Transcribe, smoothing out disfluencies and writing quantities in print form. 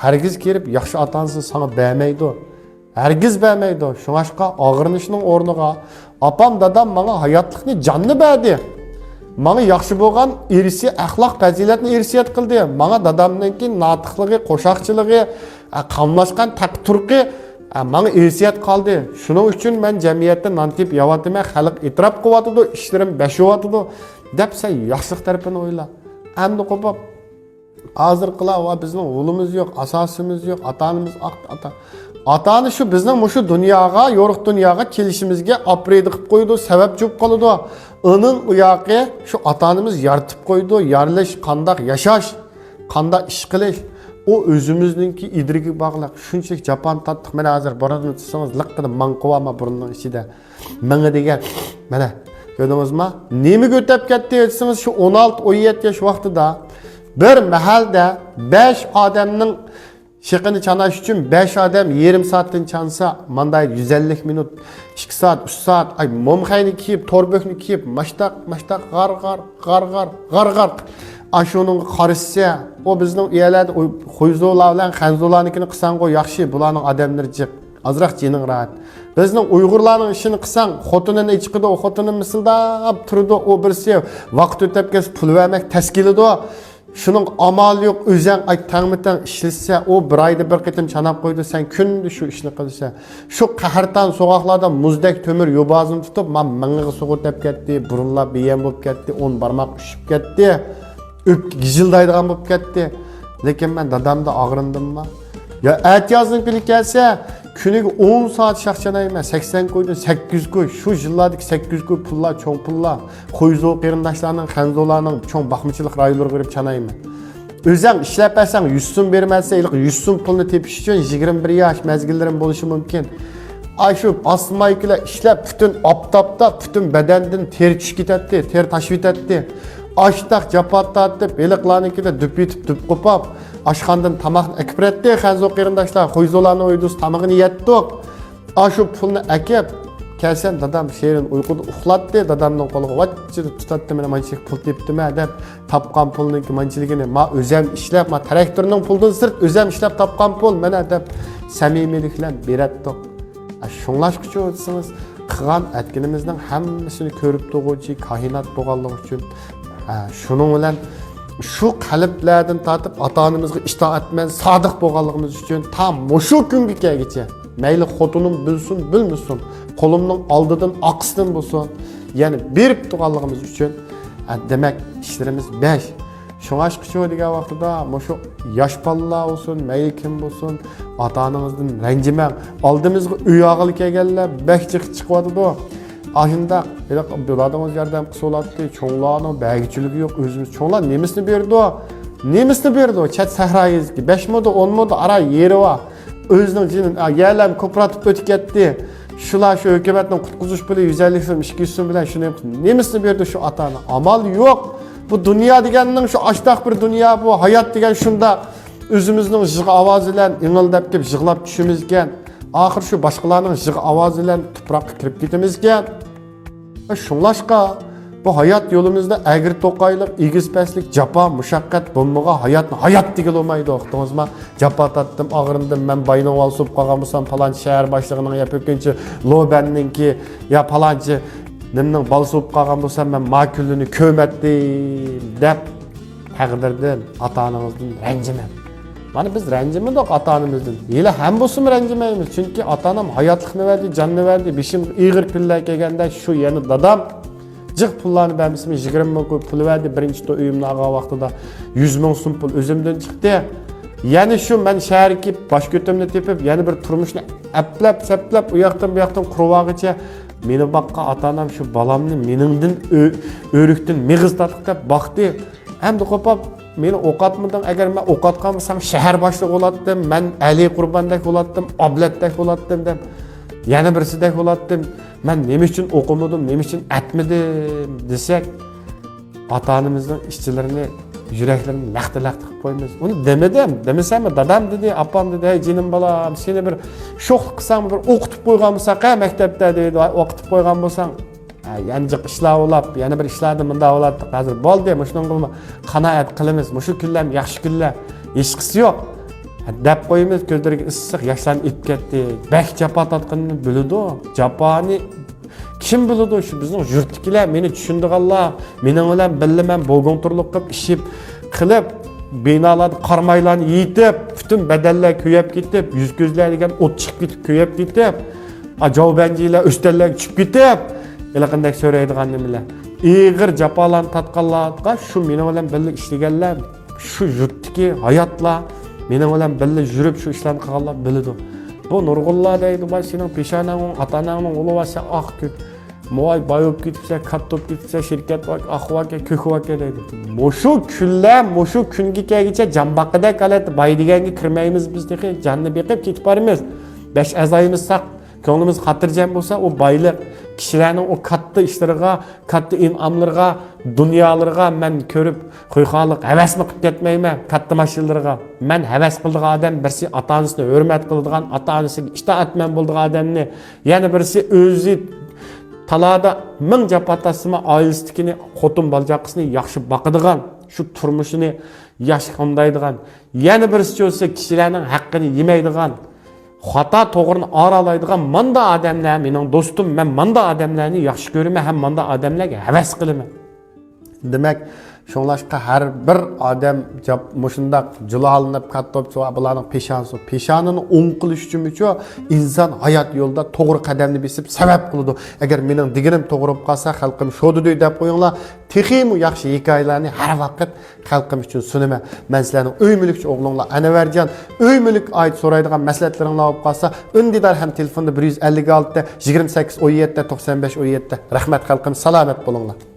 hargiz kelib yaxshi otangizni sana bermaydi. Hargiz bermaydi. Shunga og'rinishning o'rniga opam dadam menga hayotlikni jonni berdi. Menga yaxshi bo'lgan irsi axloq fazilatni irsiyat qildi. Menga dadamninki notiqligi, qo'shoqchiligi, qamlashgan taqturqi menga irsiyat qoldi. Shuning uchun men jamiyatda nantib yavatime xalq e'tirof qilyotdi, ishlarim beshyotdi deb sen yaxshilik tarafini o'yla. Endi qo'pab hozir qilava bizning yo'limiz yo'q, asosimiz yo'q, ota-onamiz ota-ona shu bizning shu dunyoga, yo'riq dunyoga kelishimizga opredi qilib qo'ydi, sababchi bo'lib qoldi. Uning uyoqi shu ota-onamiz yaratib qo'ydi, yarilish, qandoq yashash, qandoq ish qilish, o o'zimizningki idrigiga bog'liq. Shunchalik japon tatdiq. Mana hozir boradigan tutsangiz liqqina manquvama burunning ichida. Menga degan mana ko'rdingizmi? Nemaga o'tib ketdi desangiz shu 16-17 yosh vaqtida bir mahalda 5 odamning shiqini chanash uchun 5 odam yarim soatdan chansa, manday 150 minut, 2 soat, 3 soat, ay momxayni kiyib, torbökni kiyib, mashtaq, g'ar. Ashunun qarışsa, o bizning uyalada xo'yzolar bilan xanzolarnikini qilsang qo'y yaxshi, bularning odamlari jiq. Azroq jining rahat. Bizning Uyg'urlarning ishini qilsang, xotinini ichqida, o xotini misildab turdi, o birsi vaqt o'tib ketsa pul vermek tashkilidi. Shuning amal yo'q, o'zing ay tangmitan ishlasa, o bir oyda bir qitim chanab qo'ydi, sen kundi shu ishni qilsa. Shu qahrdan so'g'oqlarda muzdek to'mir yobazini tutib, men ming'i sug'urtab ketdi, burunlar beyam bo'lib ketdi, 10 barmoq ushib ketdi. Gizildaydigan bo'lib ketdi. Lekin men dadamda og'rindimmi? Ya atiyazning kuni kelsa, kuniga 10 soat shaqchanayman, 80 qo'ydim, 800 qo'y. Shu yillardagi 800 qo'y pullar, cho'ng pullar, qo'yzo qarindoshlarning, xanzolarning cho'ng baxmichilik rayonlariga berib chanayman. O'zing ishlab bersang 100 so'm bermasa, 100 so'm pulni tepish uchun 21 yosh mezgillarim bo'lishi mumkin. Ay shu asmaykilar ishlab butun optopda, butun badandan ter tushib ketadi, ter tashib ketadi. Açtaq japatat deb beliqlarnikida düp yetib düp qopab, aşxandan tamaqni akib etdi, xanzo qarindoshlar qo'yzolarni o'ydus, tamog'ini yetdik. Ashu pulni akib, kelsan dadam sherin uyquda uxlatdi, dadamning qo'liga vachchida tutatdi, meni manchilik pul tepdimi deb topgan pulninki manchiligini ma o'zim ishlab, ma traktorning puldan sirt o'zim ishlab topgan pul mana deb samimiylik bilan beratdik. Shunlashqıcha o'tsangiz, qilgan atkinimizning hammasini ko'rib turuvchi koinot bo'lganligi uchun şunun bilan şu qalblardan tatib ota-onamizga itoatman sodiq bo'lganligimiz uchun tam shu kunga kelgacha mayli xotinim bilsin, bilmasin, qo'limning oldidan oqisdan bo'lsin, ya'ni berib turganligimiz uchun demak ishlarimiz 5. Şuna aşkışı degan vaqtida shu yosh bolalar olsun, mayli kim bo'lsin, ota-onamizdan ranjimang. Oldimizga uyog'il kelganlar bekchiq chiqyapti. Aşında elə buladığımız yerden qısolatdı, çoğlarının bəgiçiligi yox, özümüz. Çoğlar nemisini berdi o? Nemisini berdi o? Çət səhrayız ki, 5 modu, 10 modu ara yeri var. Özünün cinin, yerlərini kooperatif ötük etdi. Şular şu hökumətin qutquzuş bile 150 so'm, 200 so'm bilen şunu yaptı. Nemisini berdi şu atana? Amal yok. Bu dünya deganning şu açtaq bir dünya bu. Hayat degen şunda özümüzün jığı avaz ile ingildab kep jıglab düşümüzgen. Ahir şu başkalarının jığı avaz ile tuproqqa kirib ketimizgen. Şunlaşqa bu hayat yolumuzda əgir toqaylık, egiz pəslik, capa, müşaqqat bulmağa hayat digil olmaydı. Oxtunuzma, capa tattım, ağırındım, mən bayını valsıb qağamısam, palançı şəhər başlığının ya pökünçü, lobəninki, ya palançı, nimnin balsıb qağamısam, mən maküllünü kömətdim, dəb, təqdirdin, ata-anamızdan rənciməm. Bana biz rəncimədik ata-anamızdan. Elə həm bolsun rənciməyimiz. Çünki ata-anam hayatlıqını verdi, canını verdi. Bişim iğir pillər kelgəndə şu yeni dadam cıq pullarını bəmisimi 20 min qoy pul verdi. Birinci de uyumlu ağa vaxtıda 100 min so'm pul özümdən çıxdı. Yani şu mən şəhər ki baş götümünü tepib, yeni bir turmuşunu əpləb, səpləb, uyaqdan buyaqdan quruvağıca meni baqqa ata-anam şu balamni meningdən örükdən meğiz tatıq deb baxdı. Hem de qopab meni o'qatmadan, agar men o'qatgan bo'lsam shahar boshlig'i bo'lardim, men Ali Qurbondek bo'lardim, Oblatdek bo'lardim deb, yana birsidek bo'lardim. Men nima uchun o'qimadim, nima uchun atmadim desak, ota-onamizning ishchilarini, yuraklarini laqti-laqti qilib qo'yamiz. Uni demadim, demasam dadam dedi, apam dedi, "Ey jinim bolam, seni bir sho'xlik qilsam, bir o'qitib qo'ygan bo'lsam, maktabda dedi, o'qitib qo'ygan bo'lsam, yanjiq ishlar olab, yana bir ishlarni bunda olatdik. Hozir bo'ldi, shundan qilma qanoat qilamiz. Shu kunlar yaxshi kunlar, hech qisi yo'q. deb qo'yamiz, ko'zlariga issiq yoshlarni itib ketdi. Bak japa tatqanini biladi. Japani kim biladi? Shu bizning yurtdagilar, meni tushundiganlar, mening bilan birga men bo'lgontirlik qilib, ishib qilib, binolarni qarmaylarni yetib, butun badallar ko'yib ketib, yuz ko'zlar degan o't chiqib ketib, ko'yib ketib, ajovbanjilar o'stallar tushib ketib, qanday so'raydigan nimalar. Ig'ir japalarni tatqanlarga shu mening bilan birga ishlaganlar, shu yurtdagi hayotlar mening bilan birga yurib shu ishlarni qilganlar biladi. Bu nurg'ullar deydi, "Voy sening peshonang, ota-onangning o'g'li bo'lsa, oq ko'k. Moy boyib ketsa, katta bo'lib ketsa, shirkat bor, ahvoga, ko'kvoga" deydi. Mushu kunlar, mushu kunga kelguncha jambaqida qalat, boy deganga kirmaymiz biz degan, jonni beqib ketib boramiz. 5 azayimiz saq, ko'nglimiz xotirjam bo'lsa, o boylik kishilarning o katta ishlariga, katta in'omlarga, dunyolarga men ko'rib, qo'yxonlik havasni qilib ketmayman, katta mashinalarga. Men havas qiladigan odam birisi ota-onasini hurmat qiladigan, ota-onasiga itoatman bo'ladigan odamni, yana birisi o'zi talada ming japatasima oilasidagini xotin baljoqisini yaxshi boqadigan, shu turmushini yaxshi qamdaydigan, yana birisi bo'lsa kishilarning haqqini yemaydigan, xato to'g'rini oralaydigan manda odamlar mening do'stim, men manda odamlarni yaxshi ko'raman, ham manda odamlarga havas qilaman. Demak, shunlashqa har bir odam mushundaq jilolanib kattop bularning peshonini o'ng qilish uchun inson hayot yo'lida to'g'ri qadamni besib sabab qiladi. Agar mening digirim to'g'ri bo'lib qolsa, xalqim sho'didi deb qo'yinglar. Texim yaxshi hikoyalarni har vaqt xalqim uchun sunaman. Men sizlarning uy mulkchi o'g'linglar Anvarjon, uy mulk oid so'raydigan maslahatlaringlar bo'lib qolsa, undidar ham telefonda 156 28 17 95 17. Rahmat xalqim, salomat bo'linglar.